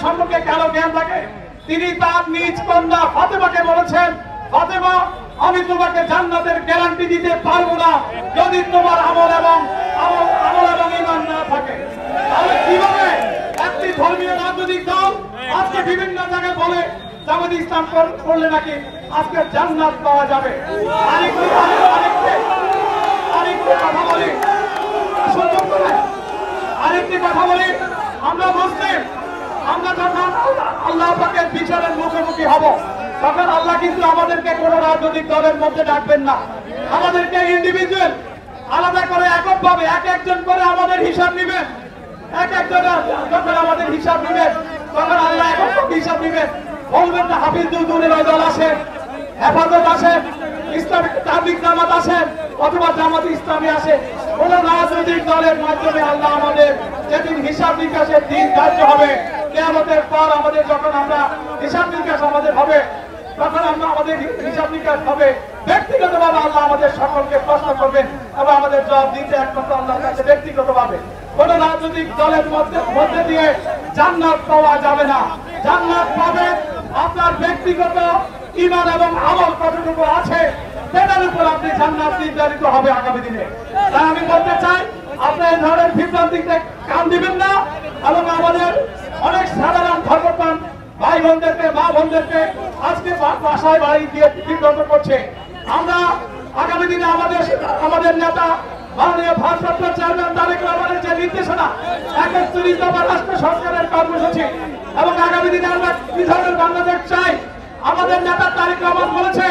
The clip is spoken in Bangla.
সম্পর্কে কারো জ্ঞান থাকে, তিনি তার নিজ কন্যা ফাতেমাকে বলেছেন, ফাতেমা, আমি তোমাকে জান্নাতের গ্যারান্টি দিতে পারবো না যদি তোমার আমল এবং ঈমান না থাকে। তাহলে কিভাবে একটি ধর্মীয় রাজনৈতিক দল আজকে বিভিন্ন জায়গায় বলে জামাত ইসলাম করলে নাকি আজকে জান্নাত পাওয়া যাবে? আরেকটি কথা বলি, আমরা মুসলিম, আমরা যখন আল্লাহ পাকের বিচারের মুখোমুখি হব তখন আল্লাহ কিন্তু আমাদেরকে কোন রাজনৈতিক দলের মধ্যে ডাকবেন না, আমাদেরকে ইন্ডিভিজুয়াল আলাদা করে এককভাবে এক একজন করে আমাদের হিসাব নিবেন। এক একজন যখন আমাদের হিসাব নিবেন তখন আল্লাহ একক হিসাব নিবেন। বলবেন না হাফিজুল দল আসেন, হেফাজত আসেন, ইসলামিক তাবলীগ জামাত আসেন অথবা জামাত ইসলামী আসে, কোন রাজনৈতিক দলের মাধ্যমে আল্লাহ আমাদের যেদিন হিসাব নিকাশের দিন ধার্য হবে, কিয়ামতের পর আমাদের যখন আমরা হিসাব নিকাশ আমাদের হবে তখন আমরা আমাদের হিসাব নিকাশ হবে ব্যক্তিগতভাবে আল্লাহ আমাদের সকলকে প্রশ্ন করবেন এবং আমাদের জবাব দিতে একমাত্র আল্লাহর কাছে ব্যক্তিগতভাবে। কোন রাজনৈতিক দলের মধ্যে দিয়ে জান্নাত পাওয়া যাবে না। জান্নাত পাবেন আপনার ব্যক্তিগত ঈমান এবং আমল কতটুকু আছে সেটার উপর আপনি জান্নাত নির্ধারিত হবে আগামী দিনে। তাই আমি বলতে চাই, আপনার এই ধরনের বিভ্রান্তিতে কান দিবেন না এবং আমাদের অনেক সাধারণ ধর্মপ্রাণ ভাই বোনদেরকে, মা বোনদেরকে আজকে বাসায় বাড়ি দিয়ে বিভ্রান্ত করছে। আমরা আগামী দিনে আমাদের নেতা মাননীয় ভারপ্রাপ্ত চেয়ারম্যান তারেক রহমানের যে নির্দেশনা 31 দফা রাষ্ট্র সংস্কারের কর্মসূচি এবং আগামী দিনে আমরা কি ধরনের বাংলাদেশ চাই, আমাদের নেতা তারেক রহমান বলেছে